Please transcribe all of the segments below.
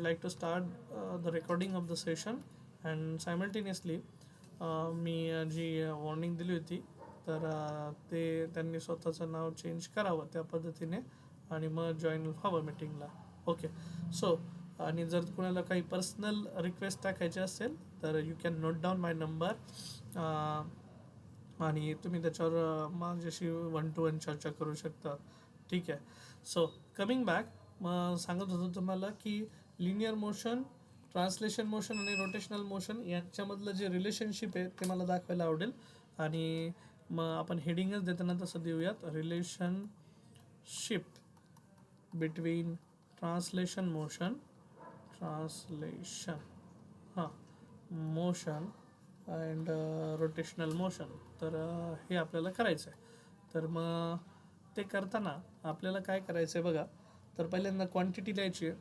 would like to start the recording of the session and simultaneously मी जी warning दिली होती तर ते त्यांनी स्वतःचं नाव चेंज करावं त्या पद्धतीने आणि मग जॉईन व्हावं मीटिंगला. ओके. सो आणि जर कुणाला काही पर्सनल रिक्वेस्ट टाकायची असेल तर you can note down my number आणि तुम्ही त्याच्यावर माझ्याशी 1 to 1 चर्चा करू शकता. ठीक आहे. सो कमिंग बॅक, मग सांगत होतो तुम्हाला की लिनियर मोशन, ट्रान्सलेशन मोशन आणि रोटेशनल मोशन यांच्यामधलं जे रिलेशनशिप आहे ते मला दाखवायला आवडेल. आणि मग आपण हेडिंगच देताना तसं देऊयात, relationship between translation motion motion and rotational motion. तर हे आपल्याला करायचं आहे. तर मग ते करताना आपल्याला काय करायचं आहे बघा. तर पहिल्यांदा क्वांटिटी लिहायची आहे.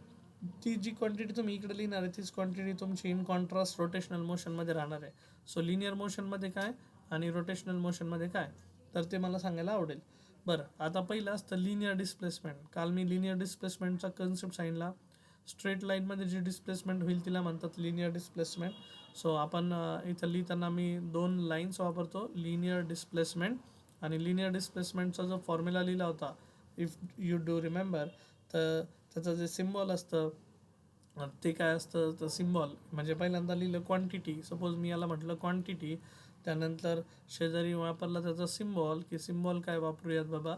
ती जी क्वांटिटी तुम्ही इकडे लिहिणार आहे तीच क्वांटिटी तुमची इन कॉन्ट्रास्ट रोटेशनल मोशनमध्ये राहणार आहे. सो लिनियर मोशनमध्ये काय आणि रोटेशनल मोशनमध्ये काय तर ते मला सांगायला आवडेल. बरं, आता पहिलं असतं लिनियर डिस्प्लेसमेंट. काल मी लिनियर डिस्प्लेसमेंटचा कन्सेप्ट सांगितला. स्ट्रेट लाईनमध्ये जी डिस्प्लेसमेंट होईल तिला म्हणतात लिनियर डिस्प्लेसमेंट. सो आपण इथं लिहिताना मी 2 लाईन्स वापरतो, लिनियर डिस्प्लेसमेंट. आणि लिनियर डिस्प्लेसमेंटचा जो फॉर्म्युला लिहिला होता, इफ यू डू रिमेंबर, तर त्याचं जे सिम्बॉल असतं ते काय असतं, तर सिम्बॉल म्हणजे पहिल्यांदा लिहिलं क्वांटिटी. सपोज मी याला म्हटलं क्वांटिटी, त्यानंतर शेजारी वापरला त्याचा सिम्बॉल, की सिम्बॉल काय वापरूयात बाबा.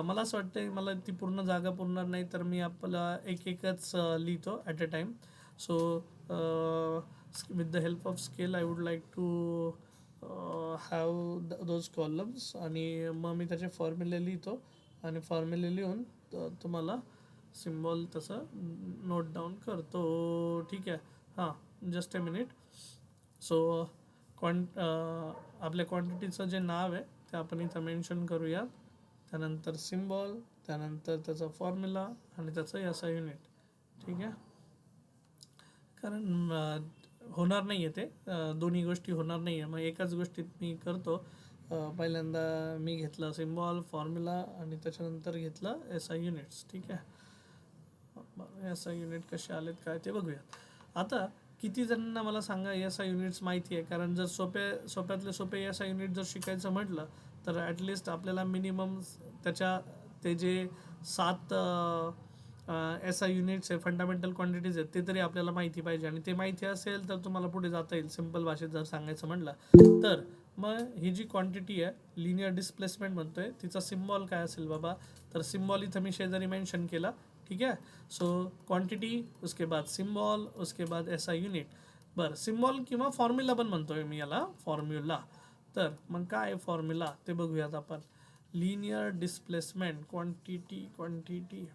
मला असं वाटतं मला ती पूर्ण जागा पुरणार नाही तर मी आपला एकच लिहितो at a time. So with the help of scale I would like to have those columns. आणि मग मी त्याचे फॉर्म्युले लिहितो आणि फॉर्म्युले लिहून तुम्हाला सिम्बॉल तसं नोट डाऊन करतो. ठीक आहे. हां, जस्ट अ मिनिट. सो आपल्या क्वांटिटीचं जे नाव आहे ते आपण इथं मेन्शन करूयात. त्यानंतर सिम्बॉल, त्यानंतर त्याचा फॉर्म्युला आणि त्याचं SI युनिट. ठीक आहे. कारण होणार नाही आहे ते, दोन्ही गोष्टी होणार नाही आहे. मग एकाच गोष्टीत मी करतो. पहिल्यांदा मी घेतलं सिम्बॉल, फॉर्म्युला आणि त्याच्यानंतर घेतलं SI युनिट्स. ठीक आहे. SI युनिट कसे आलेत काय ते बघूयात. आता किती जणांना मला सांगा SI युनिट्स माहिती आहे. कारण जर सोप्यातले सोपे SI युनिट जर शिकायचं म्हटलं तर ॲटलिस्ट आपल्याला मिनिमम ते जे 7 SI युनिट्स आहे, फंडामेंटल क्वांटिटीज आहेत, ते तरी आपल्याला माहिती पाहिजे. आणि ते माहिती असेल तर तुम्हाला पुढे जाता येईल. सिम्पल भाषेत जर सांगायचं म्हटलं तर मग ही जी क्वांटिटी आहे लिनियर डिस्प्लेसमेंट म्हणतोय, तिचा सिम्बॉल काय असेल बाबा. तर सिम्बॉल इथं मी शेजारी मेन्शन केला. ठीक है. सो क्वांटिटी, उसके बाद सिम्बॉल, उसके बाद SI युनिट. बरं, सिम्बॉल किंवा फॉर्म्युला पण म्हणतोय मी याला, फॉर्म्युला. तर मग काय फॉर्म्युला ते बघूयात आपण. Linear displacement quantity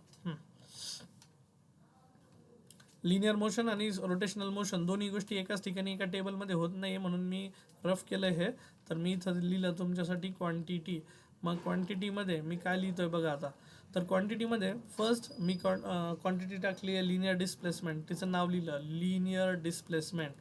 linear motion आणि रोटेशनल मोशन दोन्ही गोष्टी एकाच ठिकाणी एका टेबलमध्ये होत नाही म्हणून मी रफ केलं हे. तर मी इथं लिहिलं तुमच्यासाठी क्वांटिटी. मग क्वांटिटीमध्ये मी काय लिहितोय बघा आता. तर क्वांटिटीमध्ये फर्स्ट मी क्वांटिटी टाकली आहे लिनियर डिस्प्लेसमेंट, तिचं नाव लिहिलं लिनियर डिस्प्लेसमेंट.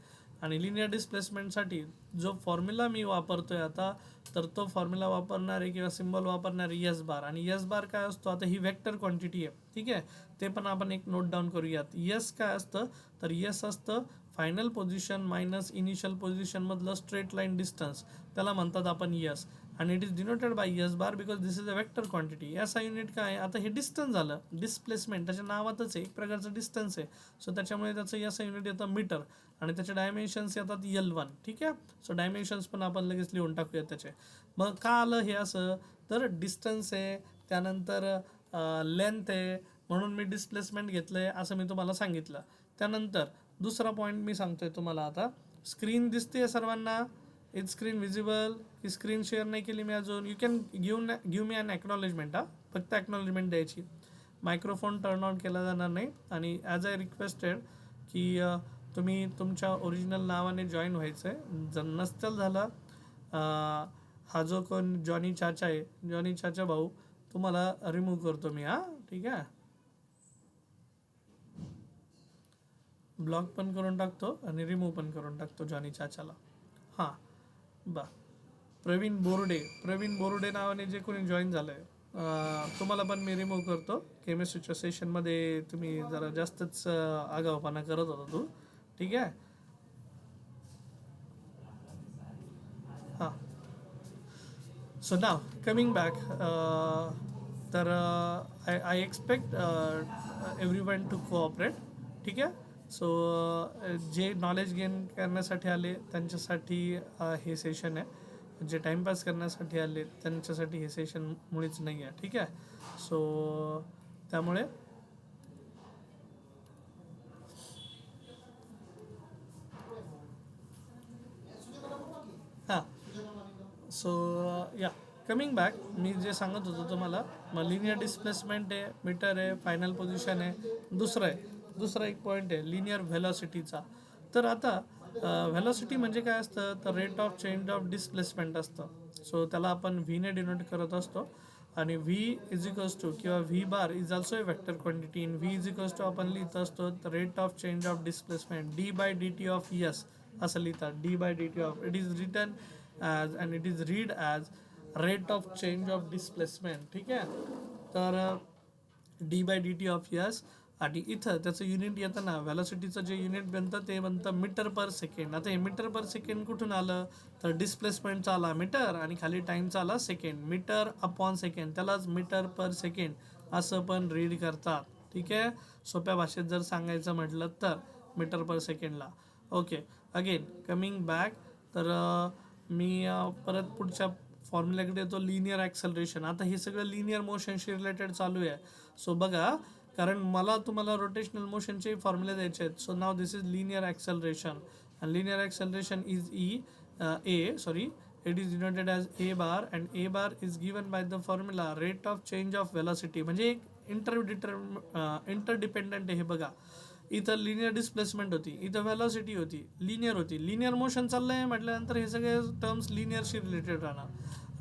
आणि लिनियर डिस्प्लेसमेंटसाठी जो फॉर्म्युला मी वापरतोय आता, तर तो फॉर्म्युला वापरणार आहे किंवा सिम्बॉल वापरणार आहे S बार. आणि S बार काय असतो, आता ही वेक्टर क्वांटिटी आहे. ठीक आहे. ते पण आपण एक नोट डाऊन करूयात. S काय असतं, तर S असतं फायनल पोझिशन मायनस इनिशियल पोझिशनमधलं स्ट्रेट लाईन डिस्टन्स, त्याला म्हणतात आपण S. आणि it is denoted by S bar because this is a vector quantity. SI unit काय आहे, आता हे डिस्टन्स झालं, डिस्प्लेसमेंट त्याच्या नावातच आहे, एक प्रकारचं डिस्टन्स आहे. सो त्याच्यामुळे त्याचं SI युनिट येतं मीटर आणि त्याचे डायमेन्शन्स येतात L1. ठीक आहे. सो डायमेन्शन्स पण आपण लगेच लिहून टाकूयात त्याचे. मग का आलं हे असं, तर डिस्टन्स आहे, त्यानंतर लेंथ आहे, म्हणून मी डिस्प्लेसमेंट घेतलं आहे असं मी तुम्हाला सांगितलं. त्यानंतर दुसरा पॉईंट मी सांगतोय तुम्हाला आता. स्क्रीन दिसते सर्वांना, इज स्क्रीन विजिबल, की स्क्रीन शेअर नाही केली मी अजून. You can give me an acknowledgement. फक्त ॲक्नॉलेजमेंट द्यायची. मायक्रोफोन टर्न ऑन केला जाणार नाही. आणि ॲज आय रिक्वेस्टेड की तुम्ही तुमच्या ओरिजिनल नावाने जॉईन व्हायचं आहे. जर नसेल झालं, हा जो कोण जॉनी चाचा आहे, जॉनी चाचा भाऊ, तुम्हाला रिमूव्ह करतो मी. ठीक आहे. ब्लॉक पण करून टाकतो आणि रिमूव्ह पण करून टाकतो जॉनी चाचाला. हां, प्रवीण बोर्डे नावाने जे कोणी जॉईन झालं आहे तुम्हाला पण मी रिमूव्ह करतो. केमिस्ट्रीच्या सेशनमध्ये तुम्ही जरा जास्तच आगाऊपणा करत होता तू. ठीक आहे. हां. सो नाव कमिंग बॅक, तर I expect every one two cooperate. ठीक आहे. सो जे नॉलेज गेन करण्यासाठी आले त्यांच्यासाठी हे सेशन आहे. जे टाईमपास करण्यासाठी आले त्यांच्यासाठी हे सेशन मुळीच नाही आहे. ठीक आहे. सो त्यामुळे हां. सो या कमिंग बॅक, मी जे सांगत होतो तुम्हाला, मग लिनियर डिस्प्लेसमेंट आहे, मीटर आहे, फायनल पोझिशन आहे. दुसरा एक पॉईंट आहे लिनियर व्हेलॉसिटीचा. तर आता व्हेलॉसिटी म्हणजे काय असतं, तर rate of change of displacement असतं. सो त्याला आपण व्हीने डिनोट करत असतो. आणि व्ही इज इक्वल्स टू किंवा V bar is also a vector quantity. In V is equals to आपण लिहित असतो rate of change of displacement D by D T of S असं लिहितात. D by D T of it is written as and it is read as rate of change of displacement. ठीक आहे. तर D by D T of S. आणि इथं त्याचं unit येतं ना, व्हॅलॉसिटीचं जे युनिट बनतं ते बनतं मीटर पर सेकंड. आता हे मीटर पर सेकंड कुठून आलं, तर डिस्प्लेसमेंटचा आला मीटर आणि खाली टाईमचा आला सेकंड. मीटर अपॉन सेकंड, त्यालाच मीटर पर सेकंड असं पण रीड करतात. ठीक आहे. सोप्या भाषेत जर सांगायचं म्हटलं तर मीटर पर सेकंडला. ओके. अगेन कमिंग बॅक, तर मी परत पुढच्या फॉर्म्युल्याकडे येतो, लिनियर ॲक्सेलरेशन. आता हे सगळं लिनियर मोशनशी रिलेटेड चालू आहे. सो बघा, कारण मला तुम्हाला रोटेशनल मोशनचे फॉर्म्युले द्यायचे आहेत. So now this is linear acceleration. And linear acceleration is it is denoted as A bar. And A bar is given by the formula rate of change of velocity. म्हणजे एक interdependent आहे हे बघा. इथं linear displacement होती, इथं velocity होती, linear motion चाललं आहे म्हटल्यानंतर हे सगळे टर्म्स लिनियरशी रिलेटेड राहणार.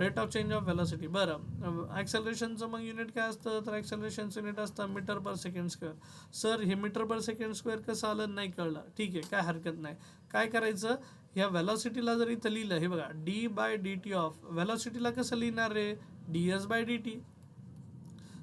Rate of change of velocity. बरं, ॲक्सेलरेशनचं मग युनिट काय असतं, तर ॲक्सेलरेशनचं युनिट असतं metre per second square. Sir हे मीटर पर सेकंड स्क्वेअर कसं आलं नाही कळलं, ठीक आहे, काय हरकत नाही. काय करायचं, ह्या व्हेलॉसिटीला जर इथं लिहिलं, हे बघा D by D T of व्हेलॉसिटीला कसं लिहिणार रे, D S by D T.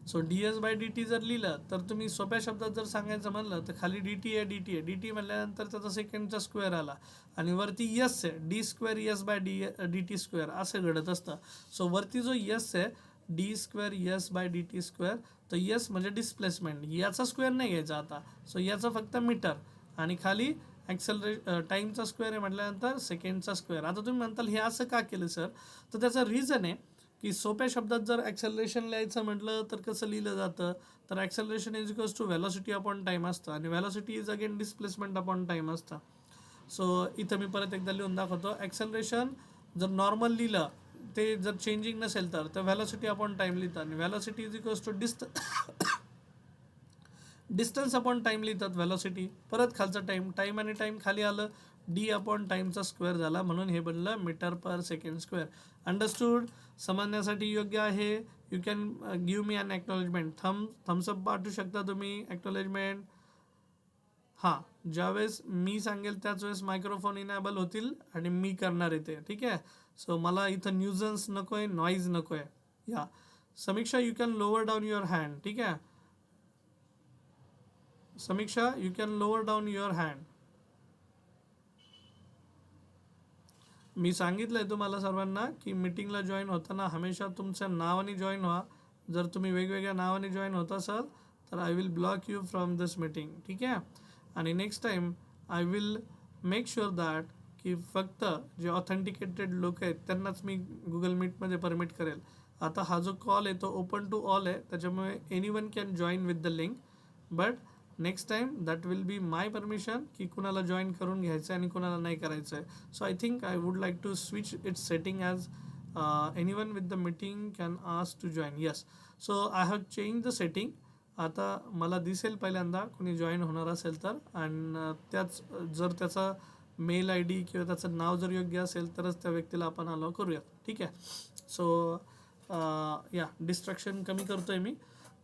So D S by D T जर लिहिलं तर तुम्ही सोप्या शब्दात जर सांगायचं म्हणलं तर खाली डी टी आहे, डी टी आहे. डी टी म्हणल्यानंतर त्याचा सेकंडचा स्क्वेअर आला आणि वरती यस आहे, D square S by D T square असं घडत असतं. सो वरती जो यस आहे D square S by D T square, तर यस म्हणजे डिस्प्लेसमेंट, याचा स्क्वेअर नाही घ्यायचा आता. सो याचा फक्त मीटर आणि खाली टाईमचा स्क्वेअर आहे म्हटल्यानंतर सेकंडचा स्क्वेअर. आता तुम्ही म्हणताल हे असं का केलं सर, तर त्याचं रिझन आहे की सोप्या शब्दात जर ॲक्सेलरेशन लिहायचं म्हटलं तर कसं लिहिलं जातं, तर acceleration is equals to velocity upon time असतं आणि velocity is again displacement upon time असतं. सो इथं मी परत एकदा लिहून दाखवतो. ॲक्सेलरेशन जर नॉर्मल लिहिलं, ते जर चेंजिंग नसेल तर व्हेलॉसिटी अपॉन टाईम लिहितात आणि velocity is equals to distance upon time लिहितात व्हेलॉसिटी. परत खालचं टाईम आणि टाईम खाली आलं, डी अपॉन टाईमचा स्क्वेअर झाला, म्हणून हे बनलं metre per second square. Understood, समजण्यासाठी योग्य आहे. You can give me an acknowledgement. Thumbs up पाठवू शकता तुम्ही ॲक्नॉलेजमेंट. हां, ज्यावेळेस मी सांगेल त्याच वेळेस मायक्रोफोन इनेबल होतील आणि मी करणार आहे ते. ठीक आहे. सो मला इथं न्यूजन्स नको आहे, नॉईज नको आहे. या Samiksha, you can lower down your hand. ठीक आहे Samiksha, you can lower down your hand. मी सांगितलं आहे तुम्हाला सर्वांना की मीटिंगला जॉईन होताना हमेशा तुमच्या नावाने जॉईन व्हा. जर तुम्ही वेगवेगळ्या नावाने जॉईन होत असाल तर I will block you from this meeting. ठीक आहे. आणि next time I will make sure that की फक्त जे ऑथेंटिकेटेड लोक आहेत त्यांनाच मी गुगल मीटमध्ये परमिट करेल. आता हा जो कॉल आहे तो ओपन टू ऑल आहे, त्याच्यामुळे anyone can join with the link. But next time that will be my permission की कुणाला जॉईन करून घ्यायचं आहे आणि कुणाला नाही करायचं आहे. So I think I would like to switch its setting as anyone with the meeting can ask to join. Yes, so I have change the setting. आता मला दिसेल पहिल्यांदा कोणी जॉईन होणार असेल तर, आणि त्याच जर त्याचा मेल आय डी किंवा त्याचं नाव जर योग्य असेल तरच त्या व्यक्तीला आपण अलाव करूयात. ठीक आहे. सो या डिस्ट्रॅक्शन कमी करतो आहे मी.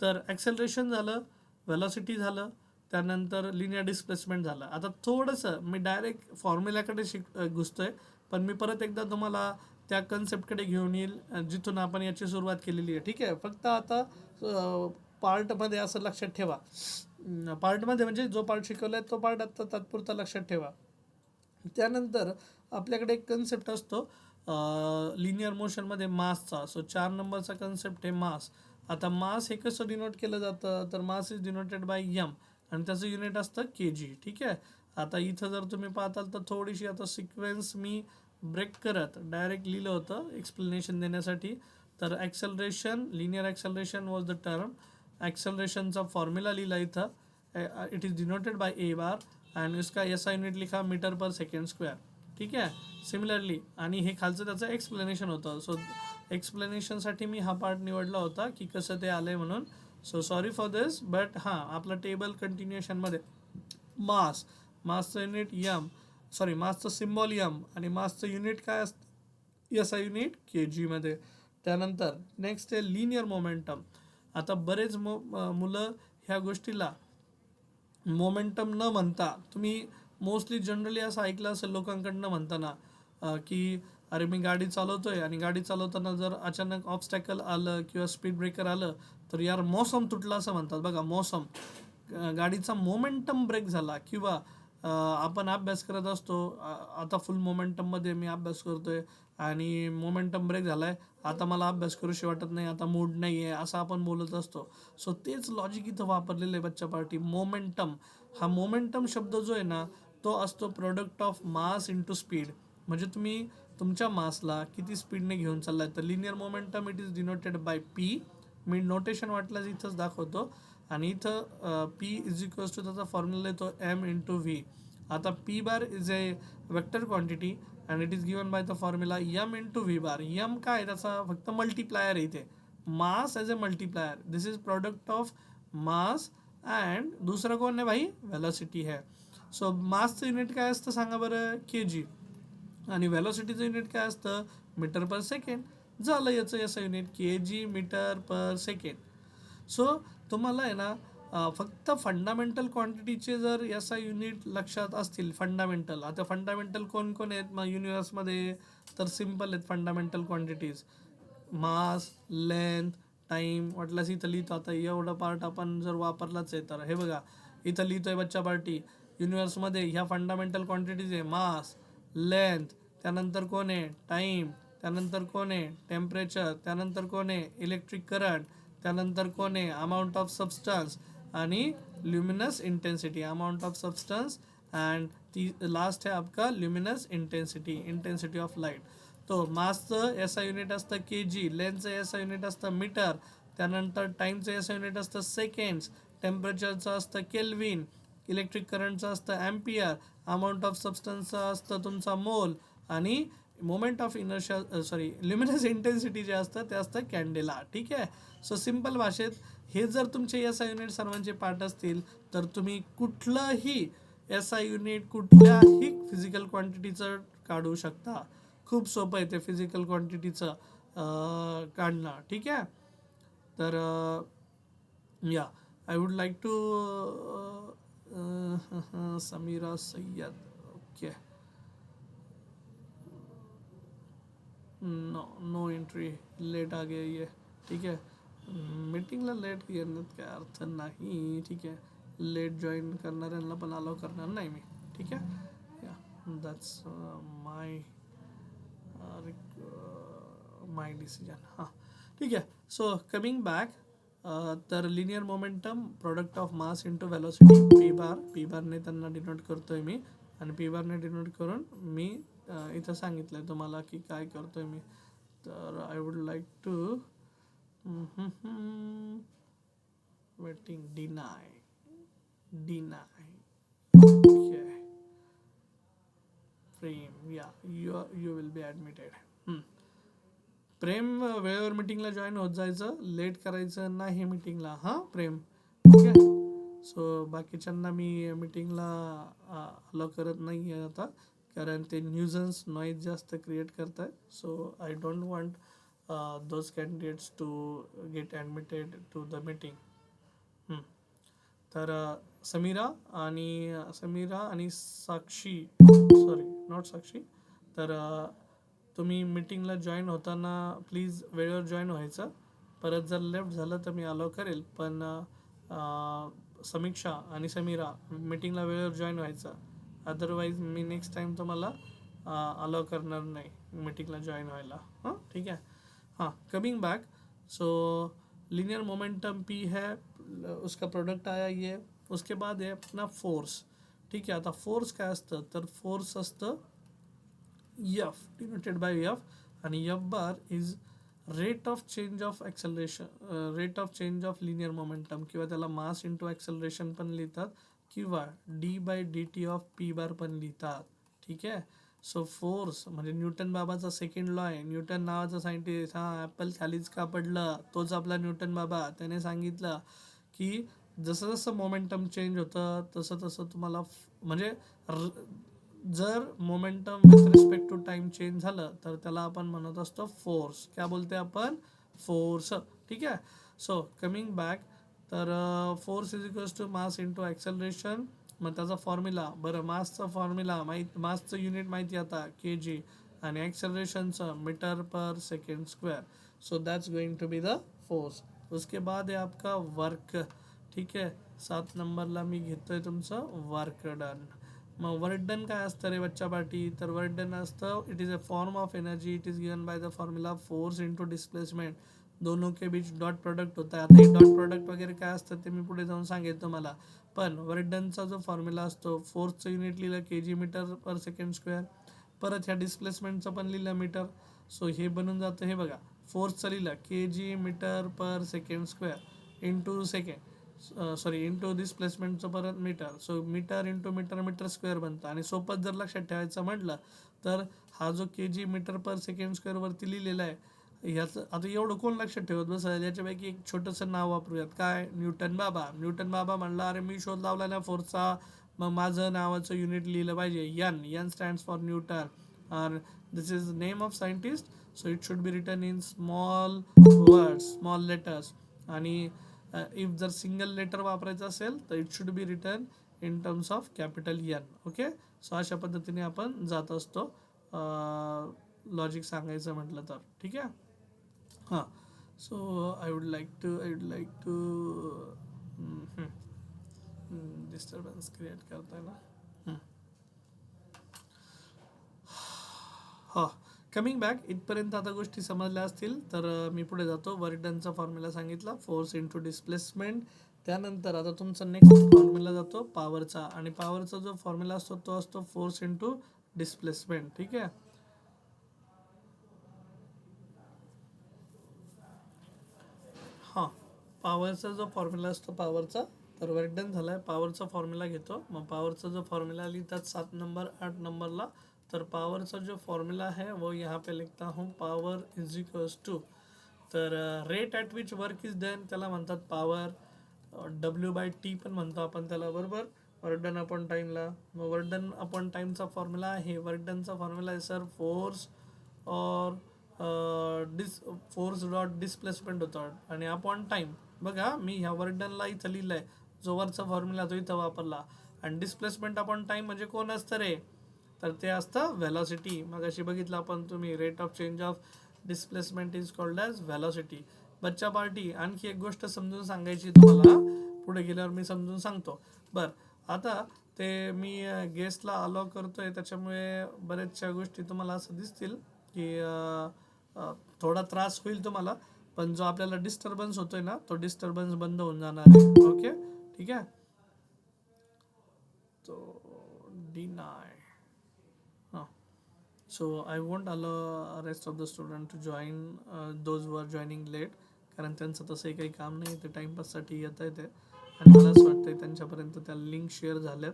तर ॲक्सेलरेशन झालं, व्हेलॉसिटी झालं, त्यानंतर लिनियर डिस्प्लेसमेंट झालं. आता थोडंसं मी डायरेक्ट फॉर्म्युल्याकडे घुसतो आहे, पण मी परत एकदा तुम्हाला त्या कन्सेप्टकडे घेऊन येईल जिथून आपण याची सुरुवात केलेली आहे. ठीक आहे, फक्त आता पार्टमध्ये असं लक्षात ठेवा, पार्टमध्ये म्हणजे जो पार्ट शिकवला आहे तो पार्ट आता तात्पुरता लक्षात ठेवा. त्यानंतर आपल्याकडे एक कन्सेप्ट असतो लिनियर मोशनमध्ये मासचा. सो 4 नंबरचा कन्सेप्ट आहे मास. आता मास हे कसं डिनोट केलं जातं, तर mass is denoted by M आणि त्याचं युनिट असतं kg. ठीक आहे, आता इथं जर तुम्ही पाहताल तर थोडीशी आता सिक्वेन्स मी ब्रेक करत डायरेक्ट लिहिलं होतं एक्सप्लेनेशन देण्यासाठी. तर acceleration, linear acceleration was the term. ॲक्सेलरेशनचा फॉर्म्युला लिहिला इथं, it is denoted by A bar आणि इसका एस आय युनिट लिखा मीटर पर सेकंड स्क्वेअर. ठीक आहे, सिमिलरली आणि हे खालचं त्याचं एक्सप्लेनेशन होतं. सो एक्सप्लेनेशनसाठी मी हा पार्ट निवडला होता की कसं ते आलं आहे म्हणून. So sorry for this, but हां, आपलं टेबल कंटिन्युएशनमध्ये मास, मासचं युनिट यम, सॉरी मासचं सिम्बॉल यम आणि मासचं युनिट काय असतं एस आय युनिट kg मध्ये. त्यानंतर नेक्स्ट आहे लिनियर मोमेंटम. आता बरेच मुलं ह्या गोष्टीला मोमेंटम न म्हणता, तुम्ही मोस्टली जनरली असं ऐकलं असेल लोकांकडनं म्हणताना की अरे मी गाडी चालवतोय आणि गाडी चालवताना जर अचानक ऑब्स्टॅकल आलं किंवा स्पीड ब्रेकर आलं तर यार मौसम तुटला असं म्हणतात. बघा, मौसम, गाडीचा मोमेंटम ब्रेक झाला किंवा आपण अभ्यास करत असतो, आता फुल मोमेंटममध्ये मी अभ्यास करतोय आणि मोमेंटम ब्रेक झाला आहे, आता मला अभ्यास करूशी वाटत नाही, आता मूड नाही आहे, असं आपण बोलत असतो. सो तेच लॉजिक इथं वापरलेलं आहे बच्चा पार्टी. मोमेंटम, हा मोमेंटम शब्द जो आहे ना तो असतो product of mass into speed. म्हणजे तुम्ही तुमच्या मासला किती स्पीडने घेऊन चाललाय. तर linear momentum it is denoted by P. मी नोटेशन वाटल्यास इथंच दाखवतो आणि इथं पी इज इक्वल्स टू त्याचा फॉर्म्युला येतो एम इंटू व्ही. आता P bar is a vector quantity and it is given by the formula M into V bar. M काय, त्याचा फक्त मल्टीप्लायर आहे इथे, mass as A multiplier. This is product of mass and दुसरं कोण आहे भाई, व्हेलॉसिटी है. सो मासचं युनिट काय असतं सांगा बरं, kg आणि व्हेलॉसिटीचं युनिट काय असतं, मीटर पर सेकंड. झालं याचं unit kg metre per second. So तुम्हाला आहे ना फक्त फंडामेंटल क्वांटिटीचे जर याचा युनिट लक्षात असतील, फंडामेंटल, आता फंडामेंटल कोण कोण आहेत मग युनिवर्समध्ये, तर सिम्पल आहेत फंडामेंटल क्वांटिटीज, मास, लेंथ, टाईम. वाटल्यास इथं लिहितो, आता एवढा पार्ट आपण जर वापरलाच आहे तर हे बघा इथं लिहितोय बच्चा पार्टी, युनिवर्समध्ये ह्या फंडामेंटल क्वांटिटीज आहे मास, लेंथ, त्यानंतर कोण आहे टाईम, त्यानंतर कोण आहे टेम्परेचर, त्यानंतर कोण आहे इलेक्ट्रिक करंट, त्यानंतर कोण आहे अमाऊंट ऑफ सबस्टन्स आणि luminous intensity, amount of substance and ती लास्ट है आपका luminous intensity, intensity of light. तो मासचं एस आय युनिट असतं kg, लेंथचं एस आय युनिट असतं मीटर, त्यानंतर टाईमचं एस आय युनिट असतं सेकंड्स, टेम्परेचरचं असतं केल्विन, इलेक्ट्रिक करंटचं असतं ॲम्पियर, अमाऊंट ऑफ सबस्टन्सचं असतं तुमचा मोल आणि moment of inertia, sorry luminous intensity जे असतं ते असतं कॅन्डेला. ठीक आहे, सो सिम्पल भाषेत हे जर तुमचे एस आय युनिट सर्वांचे पार्ट असतील तर तुम्ही कुठलंही एस आय युनिट कुठल्याही फिजिकल क्वांटिटीचं काढू शकता. खूप सोपं आहे ते फिजिकल क्वांटिटीचं काढणं. ठीक आहे, तर या I would like to Samira Sayyed. Okay, no entry, late आ गया ये. ठीक आहे, मीटिंगला लेट येण्यात काय अर्थ नाही. ठीक आहे, लेट जॉईन करणाऱ्यांना पण अलाव करणार नाही मी. ठीक आहे, या दॅट्स माय डिसिजन. हां, ठीक आहे. सो कमिंग बॅक, तर linear momentum product of mass into velocity, P बारने त्यांना डिनोट करतोय मी आणि पी बारने डिनोट करून मी इथं सांगितलं आहे तुम्हाला की काय करतोय मी. तर I would like to waiting deny okay Prem, या you will be admitted. Prem, वेळेवर मीटिंगला जॉईन होत जायचं, लेट करायचं नाही मीटिंगला. हां प्रेम, ठीक आहे. सो बाकीच्यांना मी मीटिंगला अलाव करत नाही आहे आता, कारण ते न्यूजन्स नॉईज जास्त क्रिएट करत आहे. So I don't want those candidates to get admitted to the meeting. तर समीरा आणि साक्षी, सॉरी नॉट साक्षी, तर तुम्ही मीटिंगला जॉईन होताना प्लीज वेळेवर जॉईन व्हायचं. परत जर लेफ्ट झालं तर मी अलाव करेल, पण समीक्षा आणि समीरा मीटिंगला वेळेवर जॉईन व्हायचं. अदरवाईज मी नेक्स्ट टाइम तुम्हाला अलाव करणार नाही मीटिंगला जॉईन व्हायला. हां ठीक आहे. हाँ, coming back. So linear momentum P है, उसका प्रोडक्ट आया ये. उसके बाद आहे अपना फोर्स. ठीक आहे. आता फोर्स काय असतं, तर फोर्स असतं एफ डिनोटेड बाय एफ, आणि F bar is rate of change of acceleration, rate of change of linear momentum, किंवा त्याला मास इंटू ॲक्सलरेशन पण लिहितात, किंवा D by D T of P bar पण लिहितात. ठीक आहे. सो फोर्स म्हणजे न्यूटन बाबाचा सेकंड लॉ आहे. न्यूटन नावाचा सायंटिस्ट, हां ॲपल खालीच का पडलं, तोच आपला न्यूटन बाबा. त्याने सांगितलं की जसं जसं मोमेंटम चेंज होतं तसं तसं तुम्हाला म्हणजे जर momentum with respect to time change झालं तर त्याला आपण म्हणत असतो फोर्स. क्या बोलते आपण? फोर्स. ठीक आहे. सो कमिंग बॅक, तर force is equals to mass into acceleration. मग त्याचा फॉर्म्युला, बरं मासचा फॉर्म्युला माहीत, मासचं युनिट माहिती आता के जी, आणि ॲक्सेलरेशनचं metre per second square. So that's going to be the force. उसके बाद आहे आपका वर्क. ठीक आहे. 7 नंबरला मी घेतोय तुमचं वर्क डन. मग वर्क डन काय असतं रे बच्चा पार्टी, तर वर्क डन असतं it is a form of energy, it is given by the formula force into displacement. दोनों के बीच डॉट प्रोडक्ट होता है. आता हे डॉट प्रोडक्ट वगैरे काय असतं ते मी पुढे जाऊन सांगेल तुम्हाला. पण वर्क डनचा जो फॉर्म्युला असतो, फोर्सचं युनिट लिहिलं K G metre per second square, परत ह्या डिस्प्लेसमेंटचं पण लिहिलं मीटर. सो हे बनून जातं, हे बघा, फोर्सचं लिहिलं K G metre per second square into second, sorry into डिस्प्लेसमेंटचं परत metre. So metre into metre, metre square बनतं. आणि सोपं जर लक्षात ठेवायचं म्हटलं तर हा जो के जी मीटर पर सेकंड स्क्वेअरवरती लिहिलेला आहे, ह्याचं आता एवढं कोण लक्षात ठेवत बसेल. याच्यापैकी एक छोटंसं नाव वापरूयात, काय? न्यूटन बाबा. न्यूटन बाबा म्हणला, अरे मी शोध लावला ना फोर्सचा, मग माझं नावाचं युनिट लिहिलं पाहिजे N. N stands for Newton. और this is name of scientist, so it should be written in small words, small letters. आणि इफ जर सिंगल लेटर वापरायचं असेल तर it should be written in terms of capital N. Okay. So अशा पद्धतीने आपण जात असतो लॉजिक सांगायचं म्हटलं तर. ठीक आहे. हां. So I would like to disturbance create करताय ना. हां. कमिंग बॅक, इथपर्यंत आता गोष्टी समजल्या असतील तर मी पुढे जातो. वर्क डनचा फॉर्म्युला सांगितला, फोर्स इंटू डिस्प्लेसमेंट. त्यानंतर आता तुमचा नेक्स्ट फॉर्म्युला जातो पॉवरचा, आणि पॉवरचा जो फॉर्म्युला असतो तो असतो फोर्स इंटू डिस्प्लेसमेंट. ठीक आहे. हां. पॉवरचा जो फॉर्म्युला असतो पॉवरचा, तर वर्क डन झाला आहे, पॉवरचा फॉर्म्युला घेतो. मग पॉवरचा जो फॉर्म्युला लिहितात 7 नंबर 8 नंबरला. तर पावरचा जो फॉर्मूला है वो यहाँ पे लिखता हूँ, पावर इज इक्वल्स टू, तर rate at which work is done त्याला म्हणतात पावर. W/T पण म्हणतो आपण त्याला, बरोबर. वर्क डन अपॉन टाईमला. मग वर्क डन अपॉन टाईमचा फॉर्म्युला आहे, वर्क डनचा फॉर्म्युला आहे सर फोर्स और फोर्स डॉट डिस्प्लेसमेंट होतं, आणि अपॉन टाईम. बघा मी ह्या वर्क डनला इथं लिहिलं आहे, जो वरचा फॉर्म्युला तो इथं वापरला. आणि डिस्प्लेसमेंट अपॉन टाईम म्हणजे कोण असतं रे, तर ते असतं व्हेलॉसिटी. मग अशी बघितलं आपण तुम्ही, rate of change of displacement is called as velocity. बच्चा पार्टी, आणखी एक गोष्ट समजून सांगायची तुम्हाला, पुढे गेल्यावर मी समजून सांगतो. बरं, आता ते मी गेस्टला अलाव करतोय त्याच्यामुळे बऱ्याचशा गोष्टी तुम्हाला असं दिसतील की थोडा त्रास होईल तुम्हाला, पण जो आपल्याला डिस्टर्बन्स होतोय ना तो डिस्टर्बन्स बंद होऊन जाणार आहे. ओके. ठीक आहे. तो डिनाय. हां. So I won't allow rest of the student to join, those who are joining late, कारण त्यांचं तसंही काही काम नाही, ते टाईमपाससाठी येत आहे ते. आणि मला असं वाटतं त्यांच्यापर्यंत त्या लिंक शेअर झाल्यात,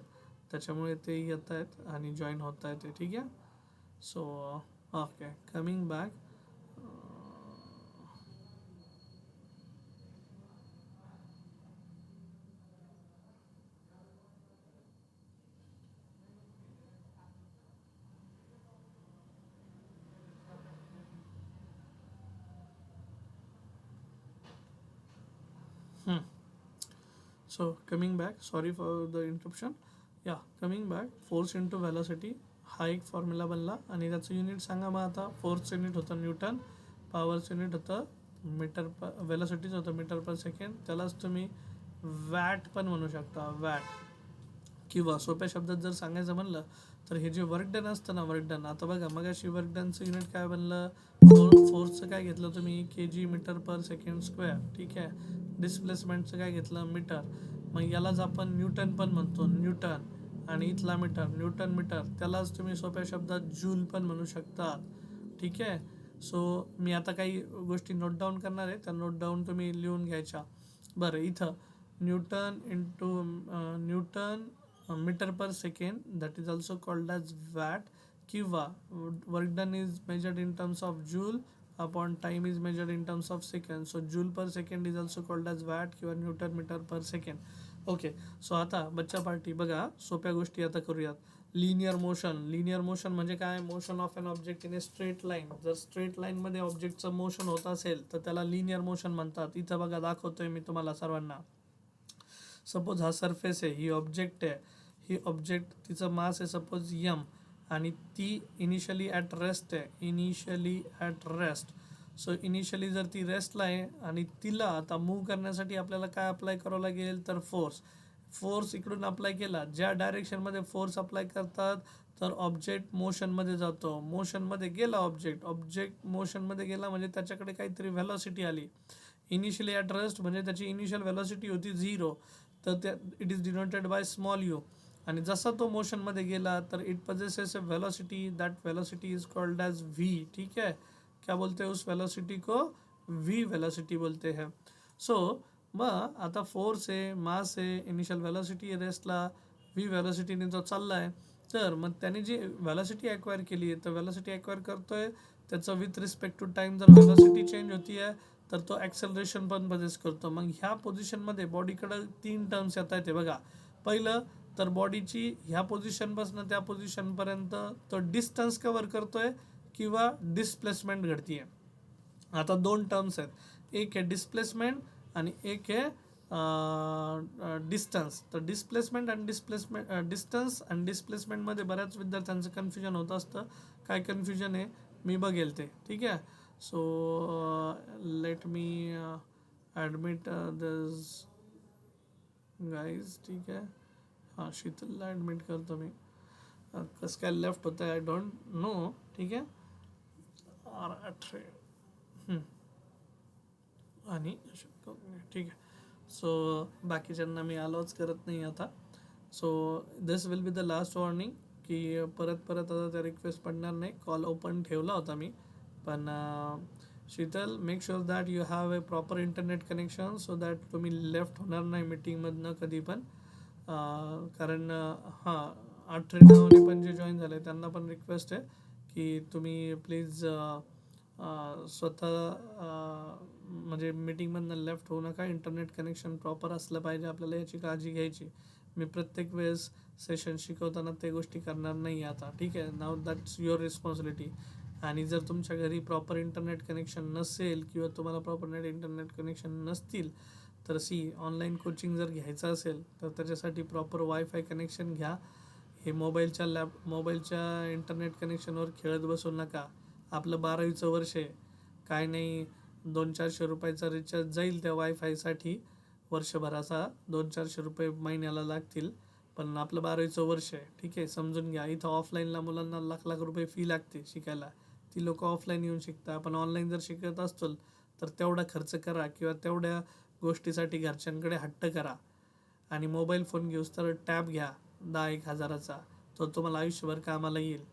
त्याच्यामुळे ते येत आहेत आणि जॉईन होत आहेत ते. ठीक आहे. So okay, coming back. So coming back, sorry for the interruption. Yeah, coming back, force into velocity. हा एक फॉर्म्युला बनला आणि त्याचं युनिट सांगा मग आता. फोर्सचं युनिट होतं न्यूटन, पॉवरचं युनिट होतं मीटर पर, वेलोसिटीचं होतं मीटर पर सेकंड. त्यालाच तुम्ही वॅट पण म्हणू शकता, वॅट. किंवा सोप्या शब्दात जर सांगायचं म्हणलं तर हे जे वर्क डन असतं ना, वर्क डन, आता बघा मगाशी वर्क डनचं युनिट काय बनलं, फोर्सचं काय घेतलं तुम्ही, के G metre per second square. ठीक आहे. डिस्प्लेसमेंटचं काय घेतलं, मीटर. मग यालाच आपण न्यूटन पण म्हणतो, न्यूटन. आणि इथला मीटर, न्यूटन मीटर, त्यालाच तुम्ही सोप्या शब्दात जूल पण म्हणू शकता. ठीक आहे. सो मी आता काही गोष्टी नोट डाऊन करणार आहे, त्या नोट डाऊन तुम्ही लिहून घ्यायच्या. बरं, इथं Newton into Newton metre per second, that is also called as watt. किंवा work done is measured in terms of joule upon time is measured in terms of second. So joule per second is also called as watt किंवा Newton metre per second. Okay. So आता बच्चा party बघा, सोप्या गोष्टी आता करूयात. Linear motion. Linear motion म्हणजे काय, motion of an object in a straight line. जर स्ट्रेट लाईनमध्ये ऑब्जेक्टचं मोशन होत असेल तर त्याला लिनियर मोशन म्हणतात. इथं बघा दाखवतोय मी तुम्हाला सर्वांना. सपोज हा सरफेस आहे, ही ऑब्जेक्ट आहे, ही ऑब्जेक्ट तिचं मास आहे सपोज यम, आणि ती इनिशियली ॲट रेस्ट आहे, initially at rest. So initially जर ती रेस्टला आहे आणि तिला आता मूव्ह करण्यासाठी आपल्याला काय अप्लाय करावं लागेल, तर फोर्स. फोर्स इकडून अप्लाय केला, ज्या डायरेक्शनमध्ये फोर्स अप्लाय करतात तर ऑब्जेक्ट मोशनमध्ये जातो. मोशनमध्ये गेला ऑब्जेक्ट, ऑब्जेक्ट मोशनमध्ये गेला म्हणजे त्याच्याकडे काहीतरी व्हेलॉसिटी आली. इनिशियली ॲट रेस्ट म्हणजे त्याची इनिशियल व्हेलॉसिटी होती 0, तर त्या it is denoted by small U. आणि जसा तो मोशनमध्ये गेला तर it possesses a velocity, that velocity is called as V. ठीक है. क्या बोलते हैं उस वेलोसिटी को, वी वेलोसिटी बोलते हैं. सो मग आता फोर्स आहे, मास आहे, इनिशियल वेलोसिटी आहे रेस्टला, वी वेलोसिटीने जो चालला आहे, तर मग त्याने जी वेलोसिटी ॲक्वायर केली आहे तर वेलोसिटी ॲक्वायर करतोय त्याचं विथ रिस्पेक्ट टू टाईम. जर वेलोसिटी चेंज होती आहे तर तो ॲक्सेलरेशन पण पजेस करतो. मग ह्या पोझिशनमध्ये बॉडीकडं 3 टर्म्स येत आहेत. बघा, पहिलं तर बॉडीची ह्या पोझिशनपासून त्या पोझिशनपर्यंत तो डिस्टन्स कवर करतोय किंवा डिस्प्लेसमेंट घडतीये. आता 2 टर्म्स आहेत, एक आहे डिस्प्लेसमेंट आणि एक आहे डिस्टन्स. तर डिस्प्लेसमेंट आणि डिस्टन्स आणि डिस्प्लेसमेंटमध्ये बऱ्याच विद्यार्थ्यांचं कन्फ्युजन होत असतं. काय कन्फ्युजन आहे मी बघेल ते. ठीक आहे. सो लेट मी ॲडमिट दिस गाईज. ठीक आहे. हां, शीतलला ॲडमिट करतो मी. कसं काय लेफ्ट होतं आहे आय डोंट नो. ठीक आहे. R8 आणि ठीक आहे. सो बाकीच्यांना मी अलाउच करत नाही आता. So this will be the last warning की परत परत आता त्या रिक्वेस्ट पडणार नाही. कॉल ओपन ठेवला होता मी, पण Sheetal make sure that you have a proper internet connection so that तुम्ही लेफ्ट होणार नाही मीटिंगमधनं कधी पण. कारण हां, आठरे नावाने पण जे जॉईन झाले त्यांना पण रिक्वेस्ट आहे की तुम्ही प्लीज स्वतः म्हणजे मीटिंगमधनं लेफ्ट होऊ नका. इंटरनेट कनेक्शन प्रॉपर असलं पाहिजे, आपल्याला याची काळजी घ्यायची. मी प्रत्येक वेळेस सेशन शिकवताना ते गोष्टी करणार नाही आता. ठीक आहे. नाव दॅट्स युअर रिस्पॉन्सिबिलिटी. आणि जर तुमच्या घरी प्रॉपर इंटरनेट कनेक्शन नसेल किंवा तुम्हाला प्रॉपर इंटरनेट कनेक्शन नसतील तर ऑनलाईन कोचिंग जर घ्यायचं असेल तर त्याच्यासाठी प्रॉपर वायफाय कनेक्शन घ्या. हे मोबाईलच्या इंटरनेट कनेक्शनवर खेळत बसू नका. आपलं 12वीचं वर्ष आहे, काय नाही 200-400 रुपयाचा रिचार्ज जाईल त्या वायफायसाठी वर्षभराचा. 200-400 रुपये महिन्याला लागतील, पण आपलं 12वीचं वर्ष आहे. ठीक आहे, समजून घ्या. इथं ऑफलाईनला मुलांना लाख रुपये फी लागते शिकायला, ती लोक ऑफलाईन येऊन शिकतात. आपण ऑनलाईन जर शिकत असतो तर तेवढा खर्च करा किंवा तेवढ्या गोष्टीसाठी घरच्यांकडे हट्ट करा. आणि मोबाईल फोन घेऊस तर टॅब घ्या 10-1 हजाराचा, तो तुम्हाला आयुष्यभर कामाला येईल.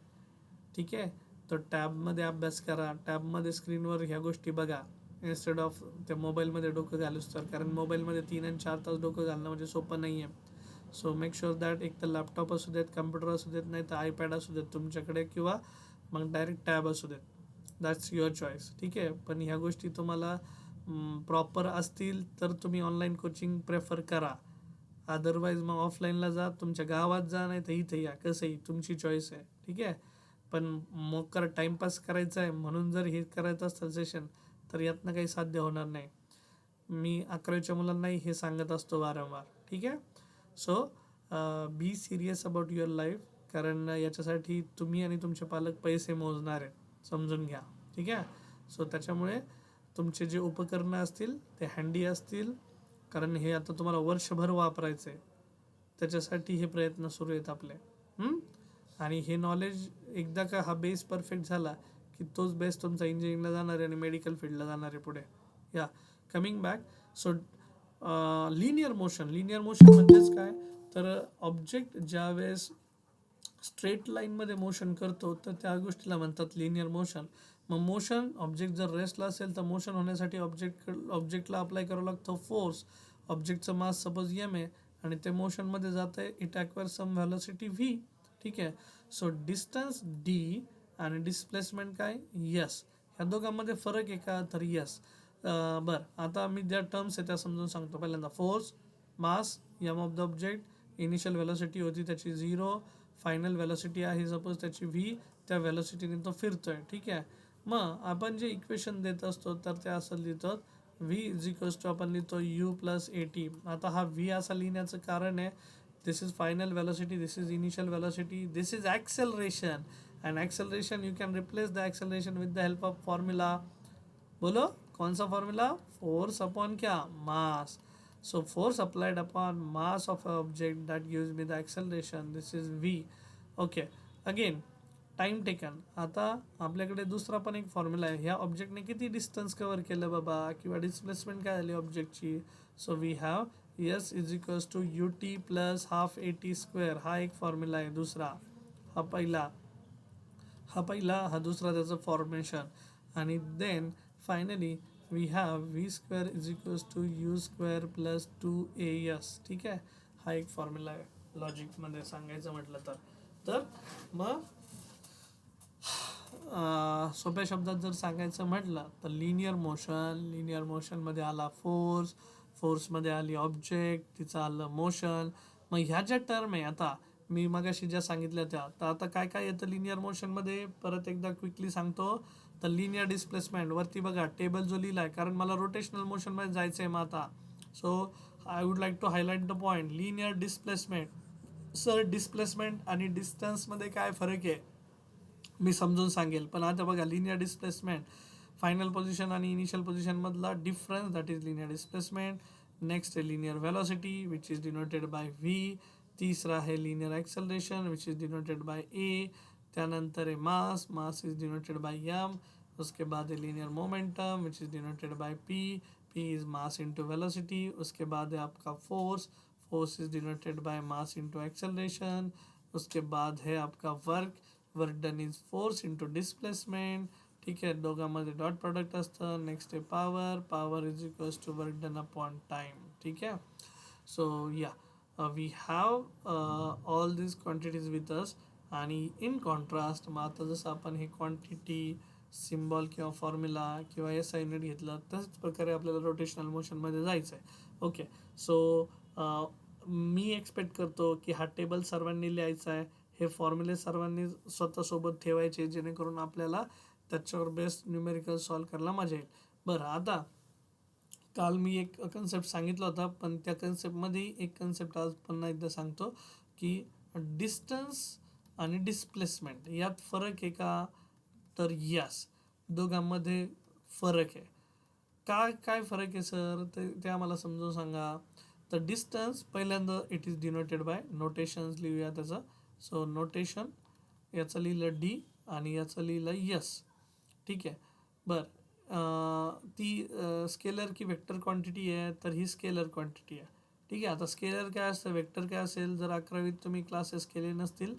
ठीक आहे. तर टॅबमध्ये अभ्यास करा, टॅबमध्ये स्क्रीनवर ह्या गोष्टी बघा इन्स्टेड ऑफ त्या मोबाईलमध्ये डोकं घालूस तर. कारण मोबाईलमध्ये 3 आणि 4 तास डोकं घालणं म्हणजे सोपं नाही आहे. सो मेक शुअर दॅट एक तर लॅपटॉप असू देत, कम्प्युटर असू देत, नाही तर आयपॅड असू देत तुमच्याकडे, किंवा मग डायरेक्ट टॅब असू देत. That's your choice. ठीक आहे. पण ह्या गोष्टी तुम्हाला प्रॉपर असतील तर तुम्ही ऑनलाईन कोचिंग प्रेफर करा. अदरवाईज मग ऑफलाईनला जा, तुमच्या गावात जा, नाही तर इथे या, कसंही तुमची चॉईस आहे. ठीक आहे. पण मोकार टाईमपास करायचा आहे म्हणून जर हे करायचं असतं सेशन तर यातनं काही साध्य होणार नाही. मी 11वीच्या मुलांनाही हे सांगत असतो वारंवार. ठीक आहे. So be serious about your life. कारण याच्यासाठी तुम्ही आणि तुमचे पालक पैसे मोजणार आहेत, समजून घ्या. ठीक आहे. सो त्याच्यामुळे तुमचे जे उपकरणं असतील ते हँडी असतील, कारण हे आता तुम्हाला वर्षभर वापरायचं आहे. त्याच्यासाठी हे प्रयत्न सुरू आहेत आपले. आणि हे नॉलेज एकदा का हा बेस परफेक्ट झाला की तोच बेस तुमचा इंजिनिअरिंगला जाणार आहे आणि मेडिकल फील्डला जाणार आहे पुढे. या coming back. So linear motion म्हणजेच काय, तर ऑब्जेक्ट ज्यावेळेस स्ट्रेट लाईनमध्ये मोशन करतो तर त्या गोष्टीला म्हणतात लिनियर मोशन. मग मोशन ऑब्जेक्ट जर रेस्टला असेल तर मोशन होण्यासाठी ऑब्जेक्टला अप्लाय करावं लागतं फोर्स. ऑब्जेक्टचं मास सपोज एम आहे आणि ते मोशनमध्ये जातं आहे, it acquire some velocity V. ठीक आहे. सो डिस्टन्स डी आणि डिस्प्लेसमेंट काय यस, ह्या दोघांमध्ये फरक आहे का, तर यस. बरं, आता मी ज्या टर्म्स आहे त्या समजून सांगतो. पहिल्यांदा force, mass, M of the object, initial velocity होती त्याची 0, फायनल व्हेलॉसिटी आहे सपोज त्याची व्ही, त्या व्हेलॉसिटीने तो फिरतोय. ठीक आहे. मग आपण जे इक्वेशन देत असतो तर ते असं लिहितो व्ही इज इक्वल्स टू, आपण लिहितो यू प्लस ए टी. आता हा व्ही असा लिहिण्याचं कारण आहे, this is final velocity, this is initial velocity, this is acceleration. And acceleration you can replace the acceleration with the help of formula. बोलो कौन सा फॉर्मूला, फोर्स अपॉन क्या, mass. So force applied upon mass of an object that gives me the acceleration. This is v. Okay. Again, time taken. आता आपल्याकडे दुसरा पण एक formula आहे. ह्या ऑब्जेक्टने किती डिस्टन्स कव्हर केलं बाबा, किंवा डिस्प्लेसमेंट काय झाली ऑब्जेक्टची. So we have S is equals to U T plus half A T square. हा एक फॉर्म्युला आहे दुसरा. हा पहिला, हा दुसरा त्याचं फॉर्मेशन. आणि then finally we have V square is equals to U square plus 2as. ठीक आहे. हा एक फॉर्म्युला आहे लॉजिकमध्ये सांगायचं म्हटलं तर मग सोप्या शब्दात जर सांगायचं म्हटलं तर लिनियर मोशनमध्ये आला फोर्समध्ये आली ऑब्जेक्ट, तिचं आलं मोशन. मग ह्या ज्या टर्म आहे आता मी मगाशी ज्या सांगितल्या त्या, तर आता काय काय येतं लिनियर मोशनमध्ये परत एकदा क्विकली सांगतो. तर लिनियर डिस्प्लेसमेंट वरती बघा टेबल जो लिहिला आहे, कारण मला रोटेशनल मोशनमध्ये जायचं आहे मग आता. So I would like to highlight the point linear displacement. Sir displacement आणि डिस्टन्समध्ये काय फरक आहे मी समजून सांगेल, पण आता बघा लिनियर डिस्प्लेसमेंट फायनल पोझिशन आणि इनिशियल पोझिशनमधला difference, that is linear displacement. Next आहे linear velocity which is denoted by V. तीसरा आहे linear acceleration which is denoted by A. त्यानंतर आहे mass is denoted by M. उसके बाद है linear momentum which is denoted by P is mass into velocity. उसके बाद है आपका force is denoted by mass into acceleration. उसके बाद है आपका work done is force into displacement. ठीक आहे, दोघांमध्ये डॉट प्रोडक्ट असतं. नेक्स्ट आहे power is equals to work done upon time. ठीक आहे. सो या we have all this quantities with us. आणि इन कॉन्ट्रास्ट मग आता जसं आपण हे क्वांटिटी सिम्बॉल किंवा फॉर्म्युला किंवा SI युनिट घेतलं तशाच प्रकारे आपल्याला रोटेशनल मोशनमध्ये जायचं आहे. ओके. सो मी एक्सपेक्ट करतो की हा टेबल सर्वांनी लिहायचा आहे, हे फॉर्म्युले सर्वांनी स्वतःसोबत ठेवायचे, जेणेकरून आपल्याला त्याच्यावर बेस्ट न्यूमेरिकल सॉल्व करायला मजा येईल. बरं, आता काल मी एक कन्सेप्ट सांगितला होता, पण त्या कन्सेप्टमध्ये एक कन्सेप्ट आज पुन्हा एकदा सांगतो की डिस्टन्स आणि डिस्प्लेसमेंट यात फरक आहे का, तर यस, दोघांमध्ये फरक आहे. काय फरक आहे सर, ते आम्हाला समजून सांगा. तर डिस्टन्स पहिल्यांदा it is denoted bye notations लिहूया त्याचं. सो नोटेशन याचं लिहिलं डी आणि याचं लिहिलं यस. ठीक आहे. बरं, ती स्केलर की वेक्टर क्वांटिटी आहे, तर ही स्केलर क्वांटिटी आहे. ठीक आहे. आता स्केलर काय असतं, वेक्टर काय असेल, जर 11वीत तुम्ही क्लासेस केले नसतील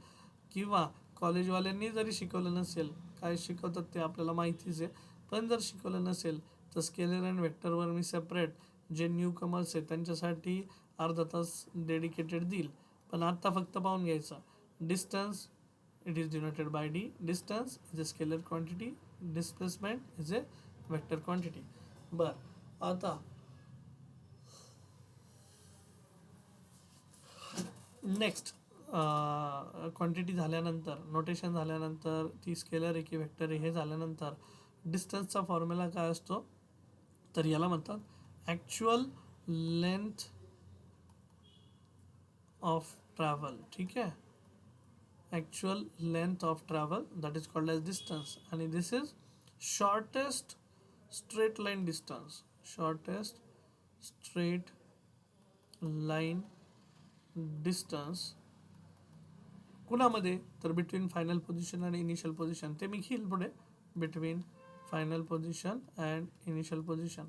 किंवा कॉलेजवाल्यांनी जरी शिकवलं नसेल, काय शिकवतात ते आपल्याला माहितीच आहे, पण जर शिकवलं नसेल तर स्केलर अँड वेक्टरवर मी सेपरेट जे न्यू कमर्स आहेत त्यांच्यासाठी अर्धा तास डेडिकेटेड देईल. पण आत्ता फक्त पाहून घ्यायचं. Distance it is denoted bye D. Distance is a scalar quantity, displacement is a vector quantity. बरं, आता नेक्स्ट क्वांटिटी झाल्यानंतर, नोटेशन झाल्यानंतर, ती स्केलर आहे की वेक्टर आहे हे झाल्यानंतर डिस्टन्सचा फॉर्म्युला काय असतो, तर याला म्हणतात ॲक्च्युअल लेंथ ऑफ ट्रॅव्हल. ठीक आहे, actual length of travel, that is called as distance, and this is shortest straight line distance, shortest straight line distance कुणामध्ये, तर बिटवीन फायनल पोझिशन आणि इनिशियल पोझिशन. ते मी घेईल पुढे, between final position and initial position.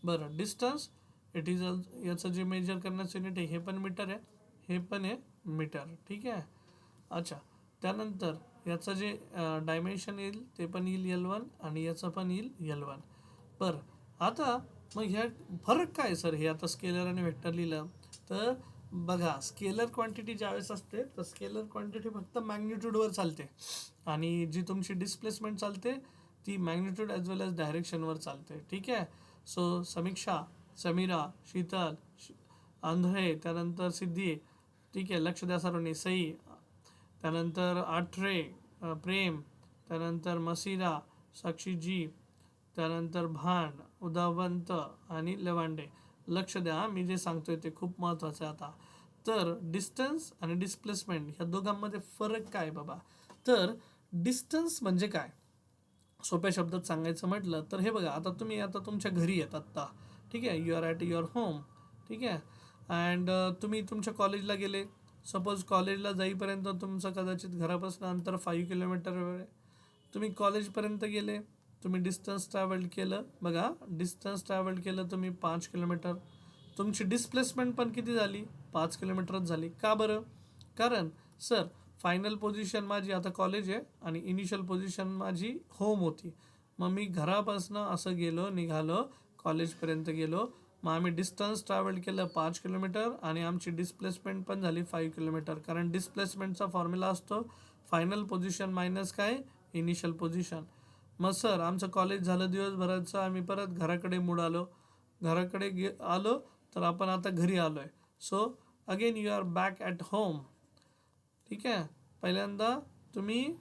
बरं, distance it is याचं जे major करण्याचं unit आहे हे पण मीटर आहे, हे पण आहे मीटर. ठीक आहे. अच्छा, त्यानंतर याचं जे डायमेन्शन येईल ते पण येईल L1 आणि याचं पण येईल L1. बरं, आता मग ह्या फरक काय सर, हे आता स्केलर आणि वेक्टर लिहिलं तर बघा, स्केलर क्वांटिटी ज्यावेळेस असते तर स्केलर क्वांटिटी फक्त मॅग्निट्यूडवर चालते आणि जी तुमची डिस्प्लेसमेंट चालते ती मॅग्निट्यूड ॲज वेल एज डायरेक्शनवर चालते. ठीक आहे. सो समीक्षा, समीरा, शीतल, आंधळे, त्यानंतर सिद्धी, ठीक आहे, लक्ष द्या सर्वांनी, सई, त्यानंतर आठरे, प्रेम, त्यानंतर मसिरा, साक्षीजी, त्यानंतर भान, उदावंत आणि लेवांडे. लक्ष द्या, मी जे सांगतोय ते खूप महत्त्वाचं आहे. आता तर डिस्टन्स आणि डिस्प्लेसमेंट ह्या दोघांमध्ये फरक काय बाबा, तर डिस्टन्स म्हणजे काय, सोप्या शब्दात सांगायचं म्हटलं तर हे बघा, आता तुम्ही आता तुमच्या घरी आहेत आत्ता. ठीक आहे, you are at your home. ठीक आहे. अँड तुम्ही तुमच्या कॉलेजला गेले. सपोज कॉलेजला जाईपर्यंत तुमचं कदाचित घरापासून अंतर 5 किलोमीटरवर आहे. तुम्ही कॉलेजपर्यंत गेले, तुम्ही डिस्टन्स ट्रॅव्हल केलं. बघा, डिस्टन्स ट्रॅव्हल केलं तुम्ही 5 किलोमीटर. तुमची डिस्प्लेसमेंट पण किती झाली, 5 किलोमीटरच झाली. का बरं, कारण सर फायनल पोझिशन माझी आता कॉलेज आहे आणि इनिशियल पोझिशन माझी होम होती. मग मी घरापासून असं गेलो, निघालो, कॉलेजपर्यंत गेलो, मग आम्ही डिस्टन्स ट्रॅव्हल केलं 5 किलोमीटर आणि आमची डिस्प्लेसमेंट पण झाली 5 किलोमीटर. कारण डिस्प्लेसमेंटचा फॉर्म्युला असतो फायनल पोझिशन मायनस काय, इनिशियल पोझिशन. मग सर आमचं कॉलेज झालं दिवसभराचं, आम्ही परत घराकडे आलो, घराकडे आलो तर आपण आता घरी आलो आहे. So again you are back at home. ठीक आहे. पहिल्यांदा तुम्ही